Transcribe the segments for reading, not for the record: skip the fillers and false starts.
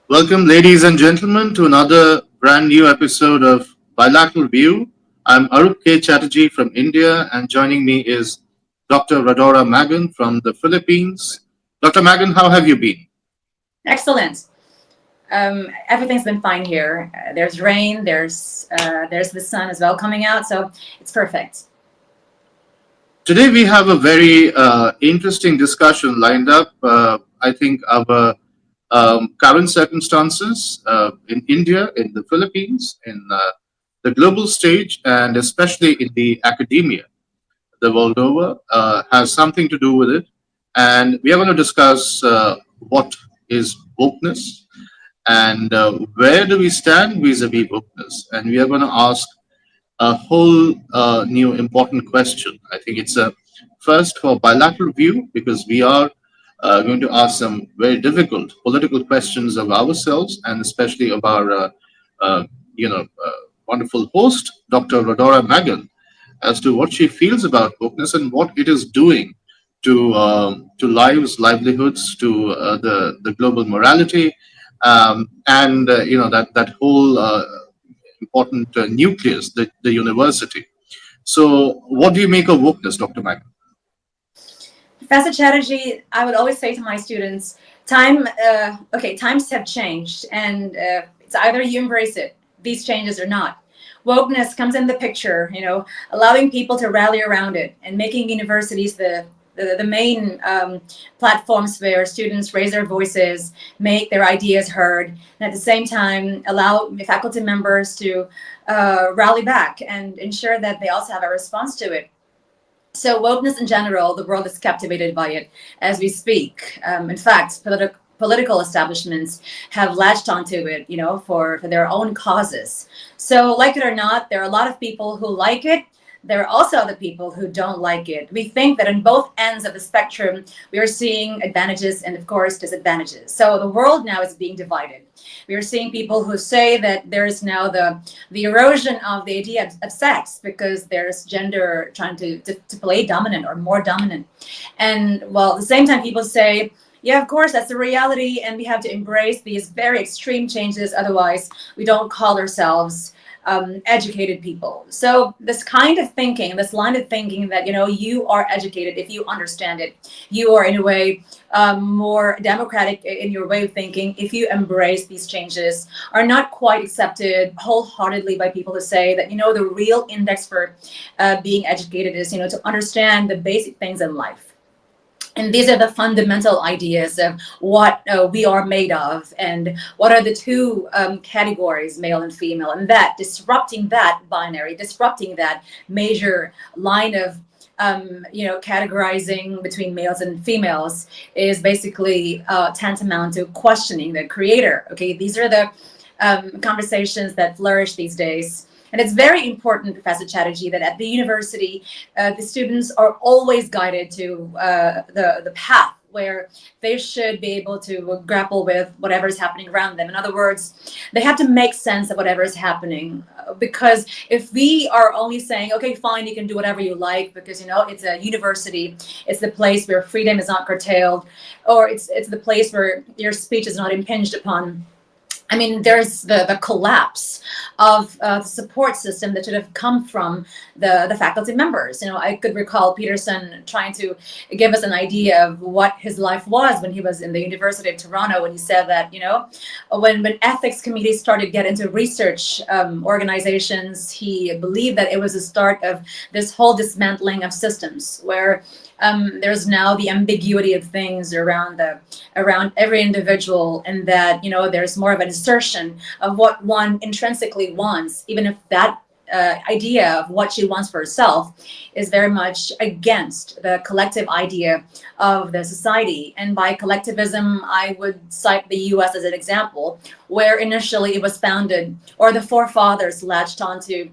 Welcome, ladies and gentlemen, to another brand new episode of Bilateral View. I'm Arup K. Chatterjee from India, and joining me is Dr. Radora Magan from the Philippines. Dr. Magan, how have you been? Excellent. Everything's been fine here. There's rain. There's the sun as well coming out, so it's perfect. Today, we have a very interesting discussion lined up. I think our current circumstances in India, in the Philippines, in the global stage, and especially in the academia the world over has something to do with it. And we are going to discuss what is wokeness and where do we stand vis-a-vis wokeness. And we are going to ask a whole new important question. I think it's a first for bilateral view because we are going to ask some very difficult political questions of ourselves and especially of our, uh, you know, wonderful host, Dr. Rodora Magan, as to what she feels about wokeness and what it is doing to lives, livelihoods, to the global morality, and that whole important nucleus, the university. So, what do you make of wokeness, Dr. Mack? Professor Chatterjee, I would always say to my students, times have changed, and it's either you embrace it, these changes, or not. Wokeness comes in the picture, allowing people to rally around it and making universities the main platforms where students raise their voices, make their ideas heard, and at the same time allow faculty members to rally back and ensure that they also have a response to it. So wokeness in general, the world is captivated by it as we speak. In fact, political establishments have latched onto it, for their own causes. So like it or not, there are a lot of people who like it. There are also other people who don't like it. We think that on both ends of the spectrum, we are seeing advantages and, of course, disadvantages. So the world now is being divided. We are seeing people who say that there is now the erosion of the idea of sex because there's gender trying to play dominant or more dominant. And while at the same time, people say, yeah, of course, that's the reality, and we have to embrace these very extreme changes. Otherwise, we don't call ourselves educated people. So this kind of thinking, this line of thinking that, you are educated if you understand it. You are in a way more democratic in your way of thinking if you embrace these changes, are not quite accepted wholeheartedly by people who say that, the real index for being educated is, to understand the basic things in life. And these are the fundamental ideas of what we are made of and what are the two categories, male and female, and that disrupting that binary, disrupting that major line of categorizing between males and females is basically tantamount to questioning the creator. Okay, these are the conversations that flourish these days. And it's very important, Professor Chatterjee, that at the university, the students are always guided to the path where they should be able to grapple with whatever is happening around them. In other words, they have to make sense of whatever is happening. Because if we are only saying, okay, fine, you can do whatever you like, because, it's a university, it's the place where freedom is not curtailed, or it's the place where your speech is not impinged upon. I mean, there's the collapse of the support system that should have come from the faculty members. I could recall Peterson trying to give us an idea of what his life was when he was in the University of Toronto, when he said that, when ethics committees started to get into research organizations, he believed that it was the start of this whole dismantling of systems where there's now the ambiguity of things around every individual, and that there's more of an assertion of what one intrinsically wants, even if that idea of what she wants for herself is very much against the collective idea of the society. And by collectivism, I would cite the US as an example, where initially it was founded, or the forefathers latched onto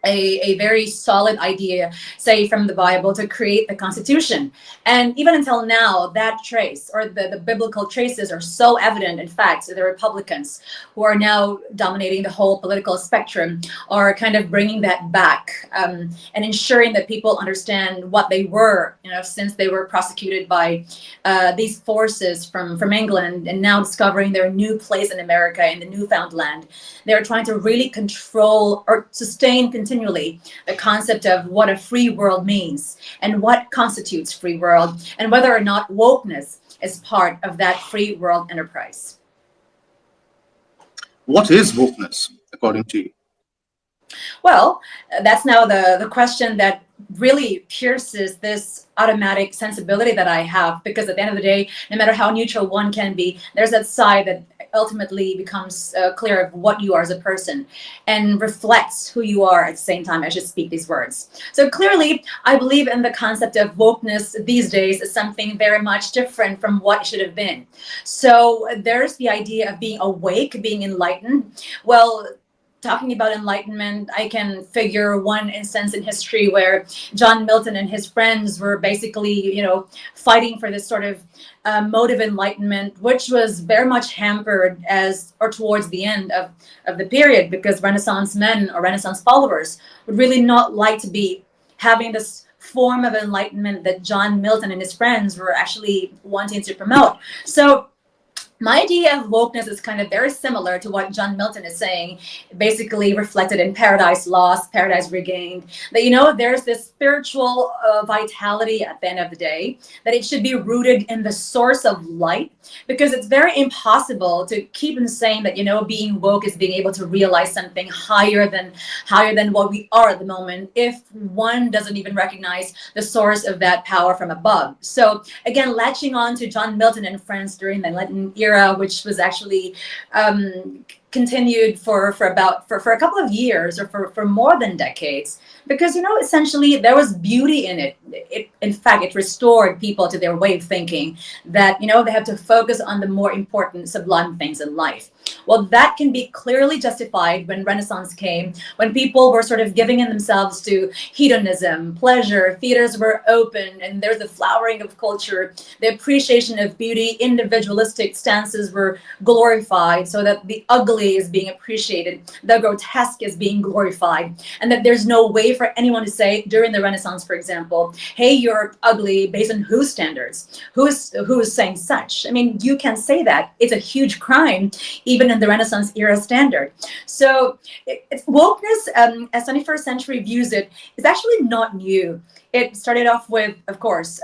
a very solid idea, say from the Bible, to create the Constitution. And even until now, that trace, or the biblical traces, are so evident. In fact, the Republicans, who are now dominating the whole political spectrum, are kind of bringing that back, and ensuring that people understand what they were, since they were prosecuted by these forces from England, and now discovering their new place in America, in the newfound land. They're trying to really control or sustain continually the concept of what a free world means and what constitutes free world, and whether or not wokeness is part of that free world enterprise. What is wokeness, according to you? Well, that's now the question that really pierces this automatic sensibility that I have, because at the end of the day, no matter how neutral one can be, there's that side that ultimately becomes clear of what you are as a person and reflects who you are at the same time as you speak these words. So clearly, I believe in the concept of wokeness these days as something very much different from what it should have been. So there's the idea of being awake, being enlightened. Well, talking about enlightenment, I can figure one instance in history where John Milton and his friends were basically, fighting for this sort of mode of enlightenment, which was very much hampered as or towards the end of the period, because Renaissance men or Renaissance followers would really not like to be having this form of enlightenment that John Milton and his friends were actually wanting to promote. So my idea of wokeness is kind of very similar to what John Milton is saying, basically reflected in Paradise Lost, Paradise Regained, that, there's this spiritual vitality at the end of the day, that it should be rooted in the source of light, because it's very impossible to keep on saying that, being woke is being able to realize something higher than what we are at the moment, if one doesn't even recognize the source of that power from above. So again, latching on to John Milton and friends during the Enlightenment era, which was actually continued for a couple of years, or for more than decades, because essentially there was beauty in it. In fact, it restored people to their way of thinking, that they have to focus on the more important, sublime things in life. Well, that can be clearly justified when Renaissance came, when people were sort of giving in themselves to hedonism, pleasure, theaters were open, and there's the flowering of culture, the appreciation of beauty, individualistic stances were glorified, so that the ugly is being appreciated, the grotesque is being glorified, and that there's no way for anyone to say during the Renaissance, for example, hey, you're ugly, based on whose standards? Who is saying such? I mean, you can say that. It's a huge crime, even in the Renaissance era standard. So it's wokeness, as 21st century views it, is actually not new. It started off with, of course,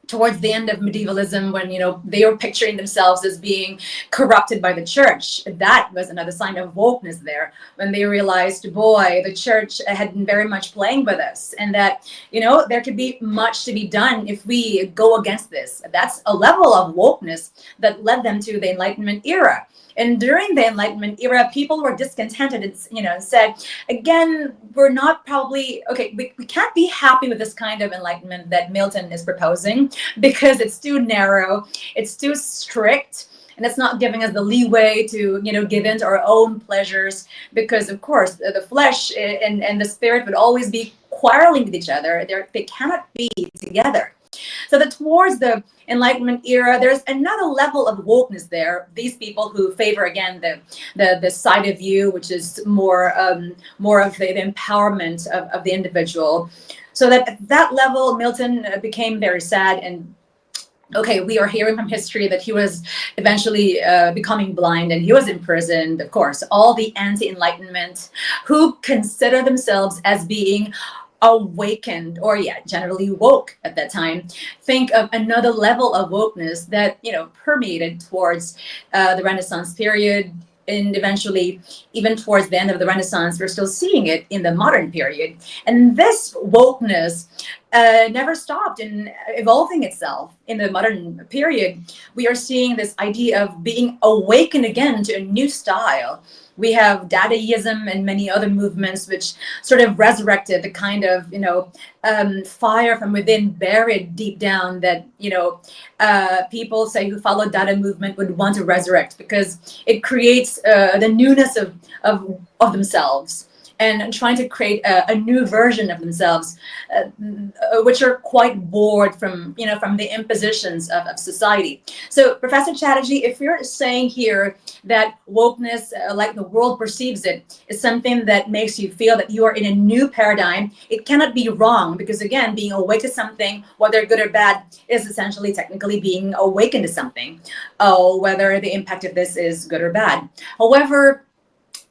towards the end of medievalism, when they were picturing themselves as being corrupted by the church. That was another sign of wokeness there, when they realized, boy, the church had been very much playing with us, and that there could be much to be done if we go against this. That's a level of wokeness that led them to the Enlightenment era. And during the Enlightenment era, people were discontented and said, again, we're not probably, okay, we can't be happy with this kind of enlightenment that Milton is proposing, because it's too narrow, it's too strict, and it's not giving us the leeway to, give in to our own pleasures, because, of course, the flesh and the spirit would always be quarreling with each other. They cannot be together. So that towards the Enlightenment era, there's another level of wokeness there. These people who favor, again, the side of view, which is more of the empowerment of the individual. So that at that level, Milton became very sad. And okay, we are hearing from history that he was eventually becoming blind, and he was imprisoned. Of course, all the anti-Enlightenment who consider themselves as being awakened, or generally woke at that time, think of another level of wokeness that permeated towards the Renaissance period, and eventually even towards the end of the Renaissance. We're still seeing it in the modern period, and this wokeness never stopped in evolving itself. In the modern period, we are seeing this idea of being awakened again to a new style. We have Dadaism and many other movements which sort of resurrected the kind of, fire from within buried deep down that, people say who follow Dada movement would want to resurrect, because it creates the newness of themselves. and trying to create a new version of themselves, which are quite bored from, from the impositions of society. So, Professor Chatterjee, if you're saying here that wokeness, like the world perceives it, is something that makes you feel that you are in a new paradigm, it cannot be wrong, because again, being awake to something, whether good or bad, is essentially technically being awakened to something, whether the impact of this is good or bad. However,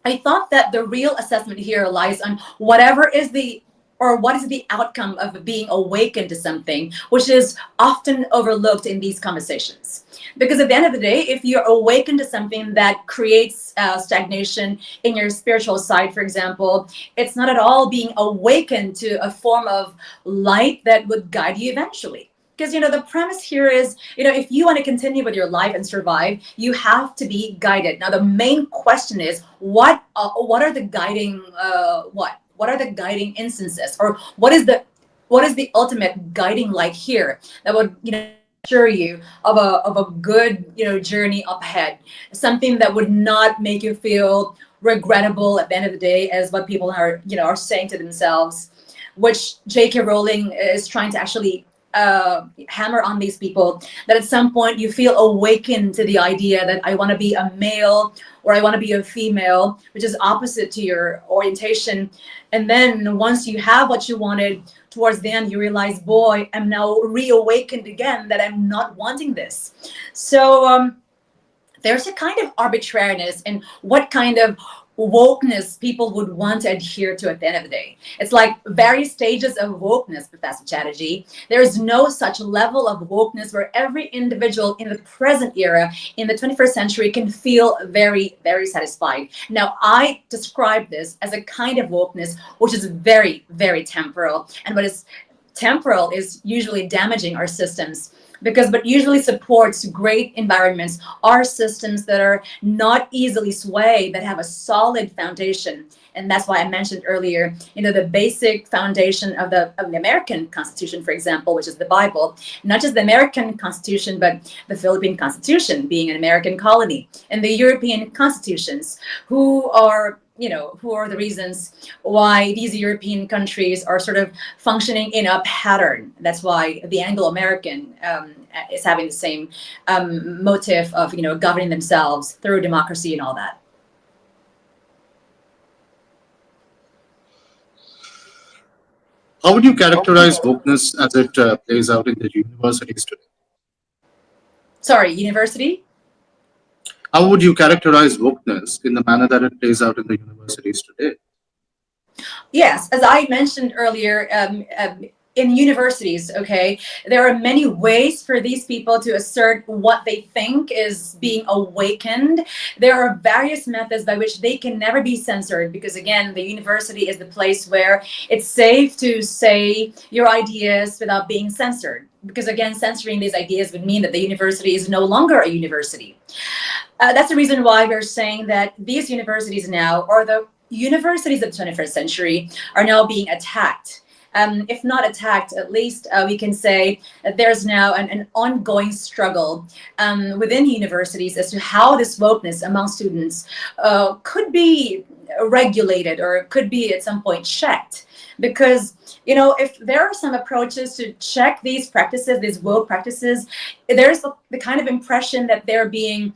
I thought that the real assessment here lies on whatever is the or what is the outcome of being awakened to something, which is often overlooked in these conversations. Because at the end of the day, if you're awakened to something that creates stagnation in your spiritual side, for example, it's not at all being awakened to a form of light that would guide you eventually. Because the premise here is, if you want to continue with your life and survive, you have to be guided. Now the main question is, what are the guiding what are the guiding instances, or what is the ultimate guiding light here that would assure you of a good journey up ahead, something that would not make you feel regrettable at the end of the day, as what people are saying to themselves, which J.K. Rowling is trying to actually hammer on these people, that at some point you feel awakened to the idea that I want to be a male or I want to be a female, which is opposite to your orientation. And then once you have what you wanted, towards the end you realize, boy, I'm now reawakened again that I'm not wanting this. So there's a kind of arbitrariness in what kind of wokeness people would want to adhere to at the end of the day. It's like various stages of wokeness, Professor Chatterjee. There's no such level of wokeness where every individual in the present era, in the 21st century, can feel very, very satisfied. Now, I describe this as a kind of wokeness which is very, very temporal. And what is temporal is usually damaging our systems, because what usually supports great environments are systems that are not easily swayed, that have a solid foundation. And that's why I mentioned earlier, the basic foundation of the American Constitution, for example, which is the Bible. Not just the American Constitution, but the Philippine Constitution, being an American colony, and the European constitutions, who are the reasons why these European countries are sort of functioning in a pattern. That's why the Anglo-American is having the same motive of governing themselves through democracy and all that. How would you characterize wokeness as it plays out in the universities today? Sorry, university? How would you characterize wokeness in the manner that it plays out in the universities today? Yes, as I mentioned earlier, in universities, okay, there are many ways for these people to assert what they think is being awakened. There are various methods by which they can never be censored, because again, the university is the place where it's safe to say your ideas without being censored. Because again, censoring these ideas would mean that the university is no longer a university. That's the reason why we're saying that these universities now, or the universities of the 21st century, are now being attacked. If not attacked, at least we can say that there's now an ongoing struggle within universities as to how this wokeness among students could be regulated, or could be at some point checked. Because if there are some approaches to check these practices, these woke practices, there's the kind of impression that they're being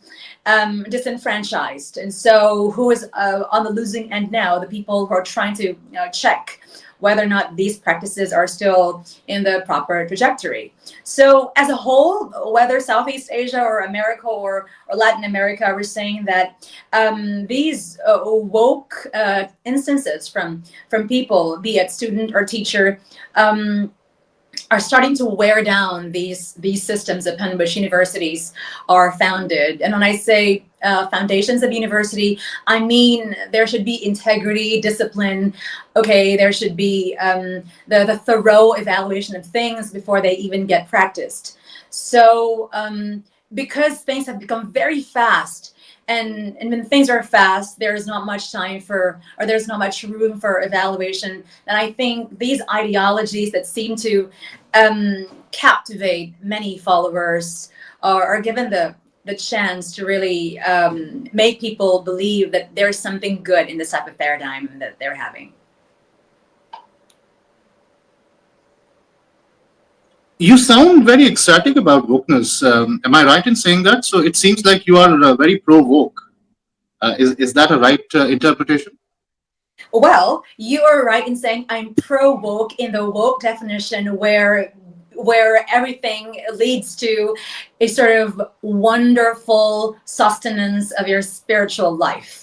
disenfranchised. And so who is on the losing end now? The people who are trying to check whether or not these practices are still in the proper trajectory. So as a whole, whether Southeast Asia or America or Latin America, we're saying that these woke instances from people, be it student or teacher, are starting to wear down these systems upon which universities are founded. And when I say foundations of university, I mean there should be integrity, discipline. Okay, there should be the thorough evaluation of things before they even get practiced. So because things have become very fast, and when things are fast, there's not much time for, or there's not much room for evaluation. And I think these ideologies that seem to captivate many followers are given the the chance to really make people believe that there's something good in this type of paradigm that they're having. You sound very ecstatic about wokeness. Am I right in saying that? So it seems like you are very pro woke. Is that a right interpretation? Well, you are right in saying I'm pro woke in the woke definition, where everything leads to a sort of wonderful sustenance of your spiritual life.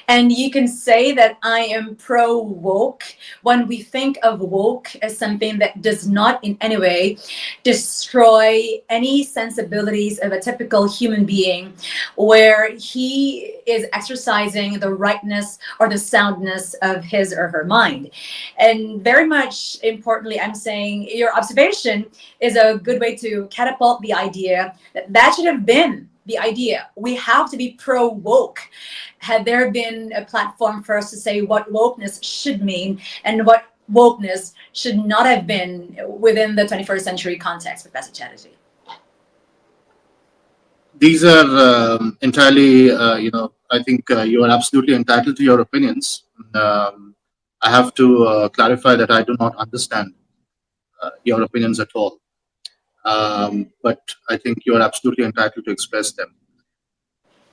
And you can say that I am pro woke when we think of woke as something that does not in any way destroy any sensibilities of a typical human being, where he is exercising the rightness or the soundness of his or her mind. And very much importantly, I'm saying your observation is a good way to catapult the idea that that should have been the idea. We have to be pro woke. Had there been a platform for us to say what wokeness should mean and what wokeness should not have been within the 21st century context, Professor Chatterjee? These are entirely, I think you are absolutely entitled to your opinions. I have to clarify that I do not understand your opinions at all. But I think you are absolutely entitled to express them.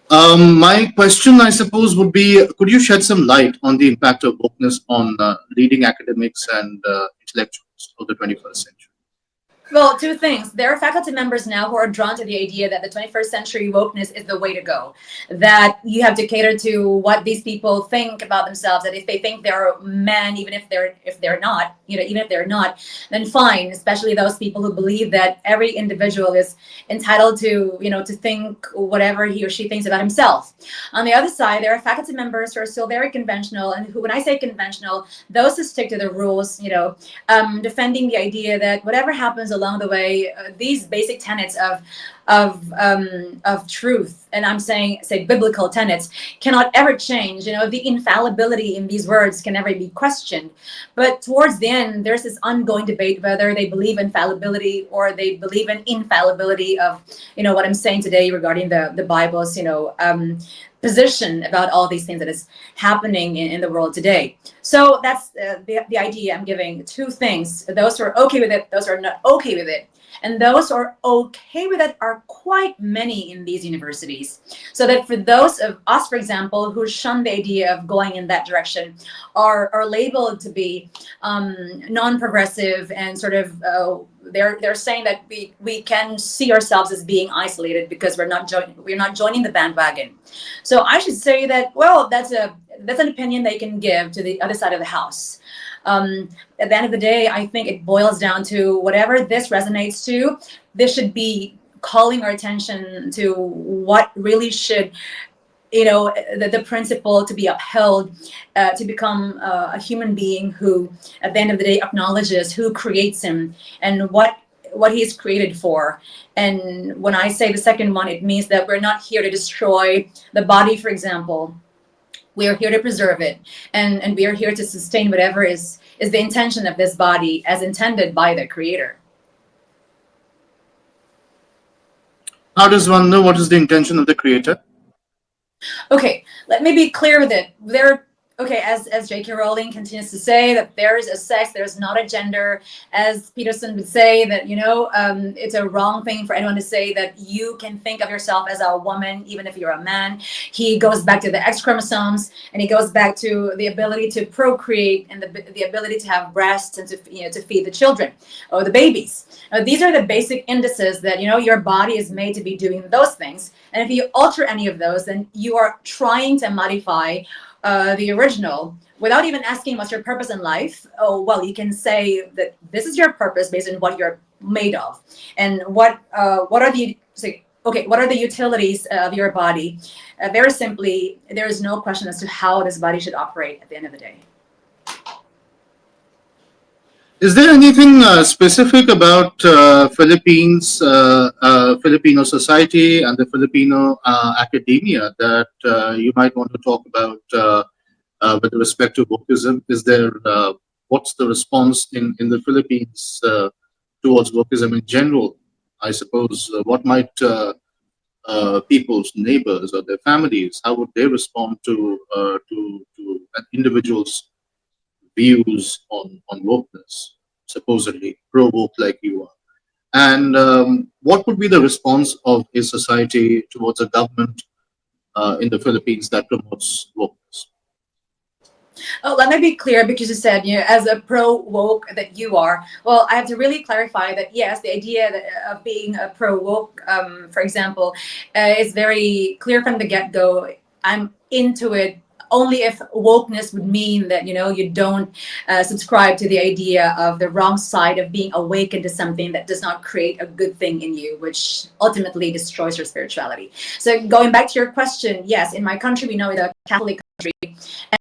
My question, I suppose, would be: could you shed some light on the impact of wokeness on leading academics and intellectuals of the 21st century? Well, two things. There are faculty members now who are drawn to the idea that the 21st century wokeness is the way to go. That you have to cater to what these people think about themselves. That if they think they're men, even if they're not, even if they're not, then fine. Especially those people who believe that every individual is entitled to, to think whatever he or she thinks about himself. On the other side, there are faculty members who are still very conventional, and who, when I say conventional, those who stick to the rules, defending the idea that whatever happens along the way, these basic tenets of truth, and I'm saying, say, biblical tenets, cannot ever change. The infallibility in these words can never be questioned. But towards the end, there's this ongoing debate whether they believe in fallibility or they believe in infallibility of, what I'm saying today regarding the Bible's, position about all these things that is happening in the world today. So that's the idea I'm giving. Two things: those who are okay with it, those who are not okay with it. And those who are okay with it are quite many in these universities. So that for those of us, for example, who shun the idea of going in that direction, are labeled to be non-progressive, and sort of they're saying that we can see ourselves as being isolated because we're not joining the bandwagon. So I should say that, well, that's an opinion they can give to the other side of the house. At the end of the day, I think it boils down to whatever this resonates to. This should be calling our attention to what really should, the principle to be upheld, to become a human being who, at the end of the day, acknowledges who creates him and what he's created for. And when I say the second one, it means that we're not here to destroy the body, for example. We are here to preserve it, and we are here to sustain whatever is the intention of this body as intended by the Creator. How does one know what is the intention of the Creator? Okay, let me be clear with it. As J.K. Rowling continues to say, that there is a sex, there's not a gender. As Peterson would say, that it's a wrong thing for anyone to say that you can think of yourself as a woman even if you're a man. He goes back to the X chromosomes, and he goes back to the ability to procreate and the ability to have breasts and to feed the children or the babies. These are the basic indices that your body is made to be doing those things. And if you alter any of those, then you are trying to modify the original without even asking what's your purpose in life. Oh, well, you can say that this is your purpose based on what you're made of, and what are the utilities of your body. Very simply, there is no question as to how this body should operate at the end of the day. Is there anything specific about Filipino society and the Filipino academia that you might want to talk about with respect to wokeism? Is there what's the response in the Philippines towards wokeism in general? I suppose what might people's neighbors or their families, how would they respond to an individual's views on wokeness, supposedly pro woke like you are? And what would be the response of a society towards a government in the Philippines that promotes wokeness? Oh, let me be clear because you said, as a pro woke that you are. Well, I have to really clarify that yes, the idea of being a pro woke, for example, is very clear from the get go. I'm into it only if wokeness would mean that you don't subscribe to the idea of the wrong side of being awakened to something that does not create a good thing in you, which ultimately destroys your spirituality. So going back to your question, yes, in my country we know it's a Catholic country,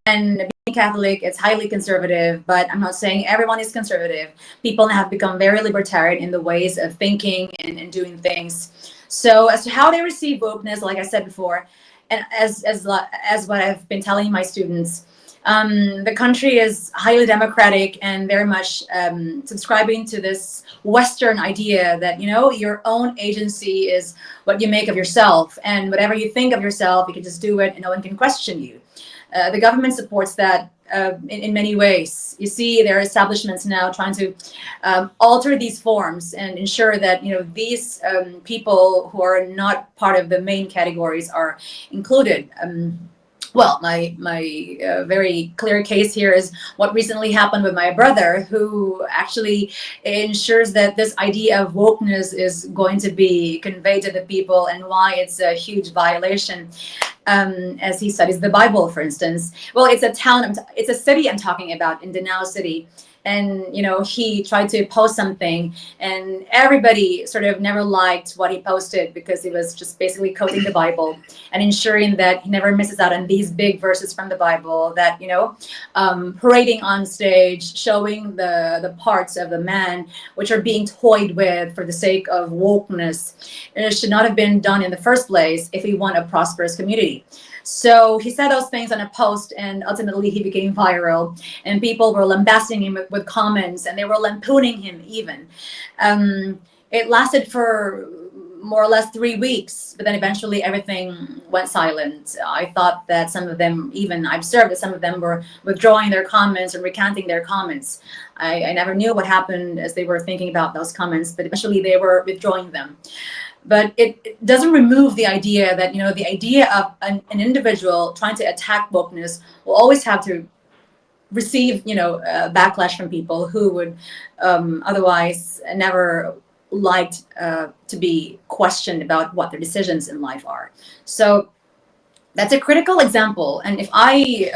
and being Catholic, it's highly conservative, but I'm not saying everyone is conservative. People have become very libertarian in the ways of thinking and doing things. So as to how they receive wokeness, like I said before, and as what I've been telling my students, the country is highly democratic and very much subscribing to this Western idea that your own agency is what you make of yourself, and whatever you think of yourself, you can just do it, and no one can question you. The government supports that in many ways. You see, there are establishments now trying to alter these forms and ensure that these people who are not part of the main categories are included. Well, my very clear case here is what recently happened with my brother, who actually ensures that this idea of wokeness is going to be conveyed to the people and why it's a huge violation. As he studies the Bible, for instance. Well, it's a town, it's a city I'm talking about, in Danao City. And he tried to post something, and everybody sort of never liked what he posted because he was just basically quoting the Bible and ensuring that he never misses out on these big verses from the Bible, that parading on stage, showing the parts of the man which are being toyed with for the sake of wokeness. It should not have been done in the first place if we want a prosperous community. So he said those things on a post, and ultimately he became viral, and people were lambasting him with comments, and they were lampooning him even. It lasted for more or less 3 weeks, but then eventually everything went silent. I thought that some of them, even I observed that some of them were withdrawing their comments and recanting their comments. I never knew what happened as they were thinking about those comments, but eventually they were withdrawing them. But it doesn't remove the idea that the idea of an individual trying to attack wokeness will always have to receive backlash from people who would otherwise never liked to be questioned about what their decisions in life are. So that's a critical example. And if I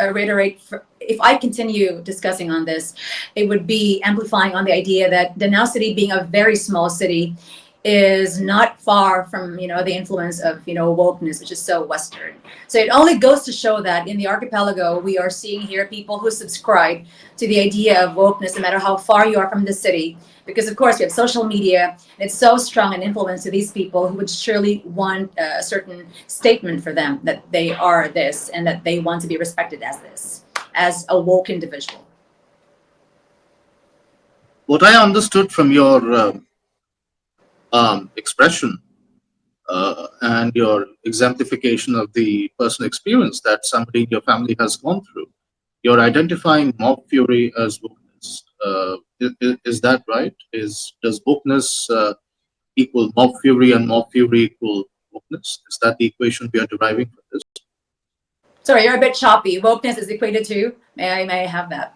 if I continue discussing on this, it would be amplifying on the idea that Danao City, being a very small city, is not far from the influence of wokeness, which is so Western. So it only goes to show that in the archipelago we are seeing here people who subscribe to the idea of wokeness, no matter how far you are from the city, because of course we have social media, and it's so strong an influence to these people who would surely want a certain statement for them that they are this and that they want to be respected as this, as a woke individual. What I understood from your expression and your exemplification of the personal experience that somebody in your family has gone through, you're identifying mob fury as wokeness. Is that right? Does wokeness equal mob fury, and mob fury equal wokeness? Is that the equation we are deriving from this? Sorry, you're a bit choppy. Wokeness is equated to. May I have that?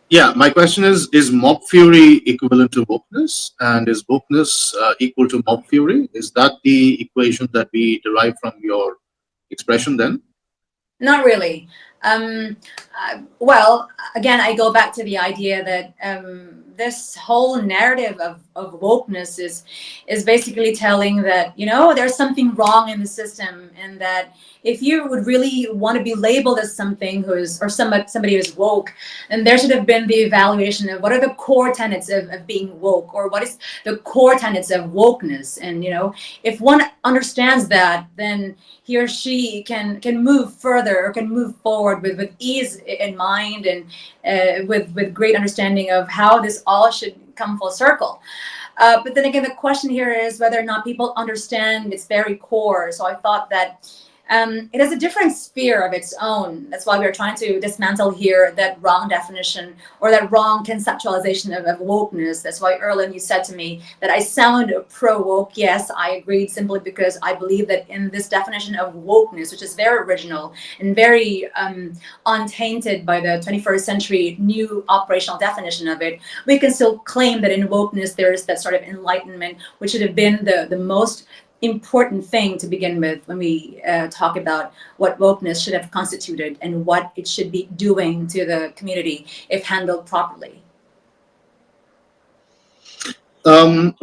Yeah, my question is mob fury equivalent to wokeness, and is wokeness equal to mob fury? Is that the equation that we derive from your expression then? Not really. Well, again, I go back to the idea that this whole narrative of wokeness is basically telling that there's something wrong in the system, and that if you would really want to be labeled as something somebody who's woke, then there should have been the evaluation of what are the core tenets of being woke, or what is the core tenets of wokeness. And if one understands that, then he or she can move further, or can move forward with ease in mind, and with great understanding of how this all should come full circle. But then again, the question here is whether or not people understand its very core. So I thought that it has a different sphere of its own. That's why we're trying to dismantle here that wrong definition or that wrong conceptualization of wokeness. That's why, Erlen, you said to me that I sound pro-woke. Yes, I agreed, simply because I believe that in this definition of wokeness, which is very original and very untainted by the 21st century new operational definition of it, we can still claim that in wokeness there is that sort of enlightenment, which should have been the most important thing to begin with when we talk about what wokeness should have constituted and what it should be doing to the community if handled properly.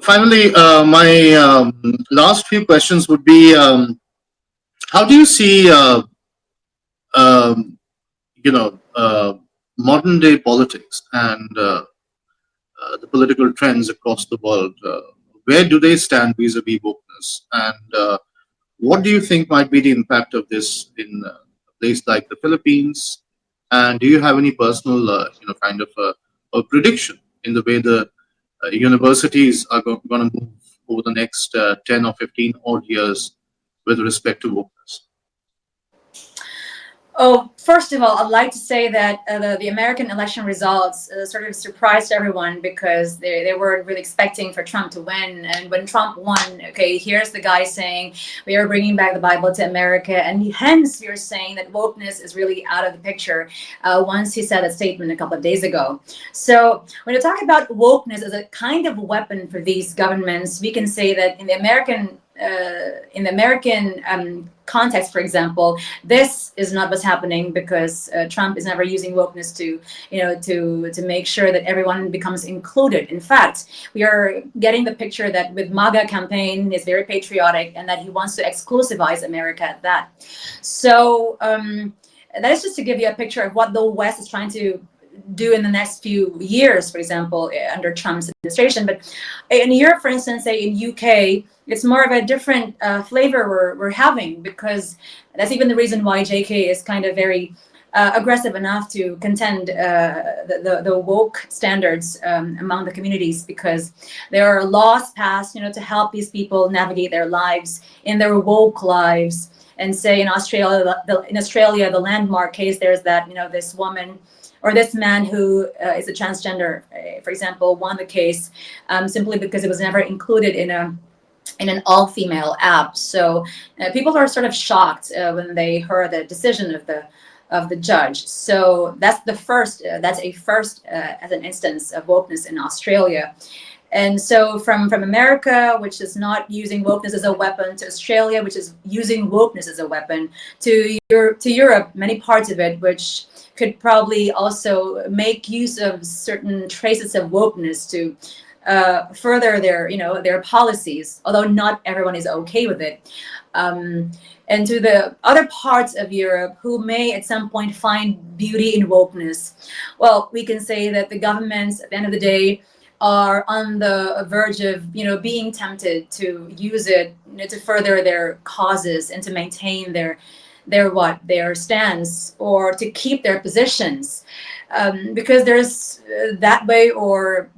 Finally, my last few questions would be: how do you see, um, you know, modern day politics and the political trends across the world? Where do they stand vis-a-vis wokeness? And what do you think might be the impact of this in a place like the Philippines? And do you have any personal, kind of a prediction in the way the universities are going to move over the next 10 or 15 odd years with respect to wokeness? Oh, first of all, I'd like to say that the American election results sort of surprised everyone because they weren't really expecting for Trump to win. And when Trump won, okay, here's the guy saying we are bringing back the Bible to America, and hence we are saying that wokeness is really out of the picture. Once he said that statement a couple of days ago. So when you talk about wokeness as a kind of weapon for these governments, we can say that in the American context, for example, this is not what's happening because Trump is never using wokeness to, to make sure that everyone becomes included. In fact, we are getting the picture that with MAGA campaign is very patriotic and that he wants to exclusivize America at that. So that is just to give you a picture of what the West is trying to do in the next few years, for example, under Trump's administration. But in Europe, for instance, say in UK, it's more of a different flavor we're having, because that's even the reason why JK is kind of very aggressive enough to contend the woke standards among the communities, because there are laws passed, to help these people navigate their lives in their woke lives. And say in Australia, the landmark case, there's that, this woman or this man who is a transgender, for example, won the case simply because it was never included in an all-female app. So people are sort of shocked when they heard the decision of the judge. So that's the first. That's a first as an instance of wokeness in Australia. And so from America, which is not using wokeness as a weapon, to Australia, which is using wokeness as a weapon, to Europe, many parts of it, which could probably also make use of certain traces of wokeness to further their policies, although not everyone is okay with it. And to the other parts of Europe who may at some point find beauty in wokeness, well, we can say that the governments at the end of the day are on the verge of being tempted to use it to further their causes and to maintain their stance or to keep their positions, because there's that way or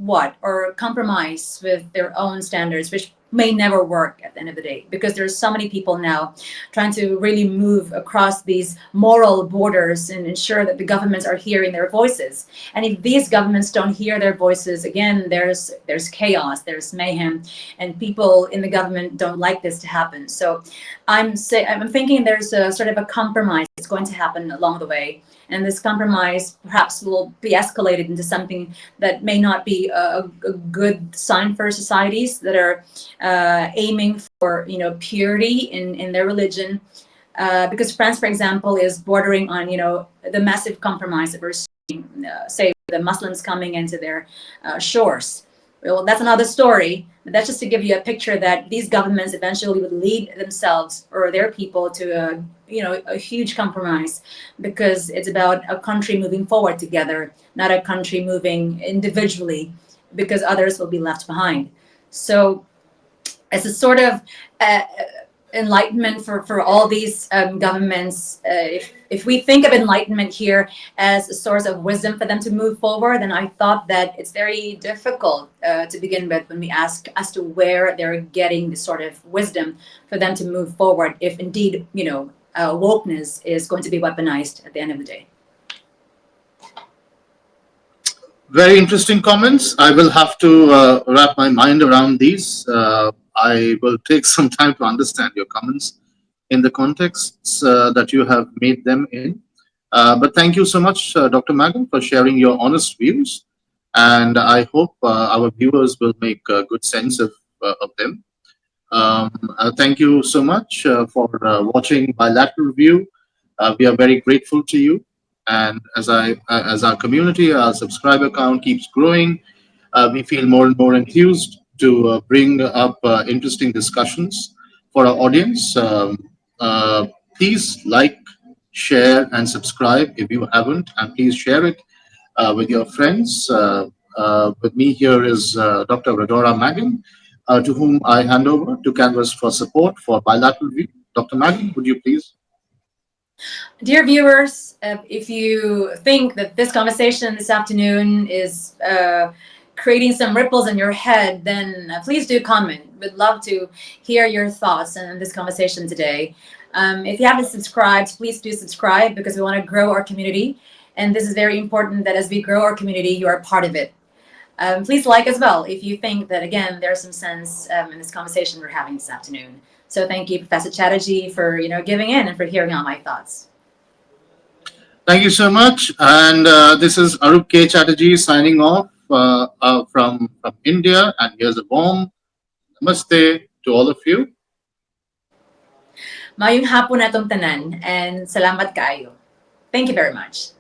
compromise with their own standards, which may never work at the end of the day, because there's so many people now trying to really move across these moral borders and ensure that the governments are hearing their voices. And if these governments don't hear their voices, again, there's chaos, there's mayhem, and people in the government don't like this to happen. So I'm thinking there's a sort of a compromise that's going to happen along the way. And this compromise perhaps will be escalated into something that may not be a good sign for societies that are aiming for purity in their religion, because France, for example, is bordering on the massive compromise that we're seeing, say the Muslims coming into their shores. Well, that's another story. But that's just to give you a picture that these governments eventually would lead themselves or their people to a huge compromise, because it's about a country moving forward together, not a country moving individually, because others will be left behind. So it's a sort of enlightenment for all these governments. If we think of enlightenment here as a source of wisdom for them to move forward, then I thought that it's very difficult to begin with when we ask as to where they're getting this sort of wisdom for them to move forward. If indeed, wokeness is going to be weaponized at the end of the day. Very interesting comments. I will have to wrap my mind around these. I will take some time to understand your comments in the contexts that you have made them in. But thank you so much, Dr. Magan, for sharing your honest views. And I hope our viewers will make good sense of them. Thank you so much for watching Bilateral View. We are very grateful to you. And as our community, our subscriber count keeps growing, we feel more and more enthused to bring up interesting discussions for our audience. Please like, share, and subscribe if you haven't, and please share it with your friends. With me here is Dr. Rodora Magan, to whom I hand over to canvas for support for Bilateral View. Dr. Magan, would you please? Dear viewers, if you think that this conversation this afternoon is creating some ripples in your head, then please do comment. We'd love to hear your thoughts on this conversation today. If you haven't subscribed, please do subscribe because we want to grow our community. And this is very important that as we grow our community, you are part of it. Please like as well if you think that, again, there's some sense in this conversation we're having this afternoon. So thank you, Professor Chatterjee, for giving in and for hearing all my thoughts. Thank you so much. And this is Arup K. Chatterjee signing off from India. And here's a warm namaste to all of you. Mayong hapon atong tanan and salamat kaayo. Thank you very much.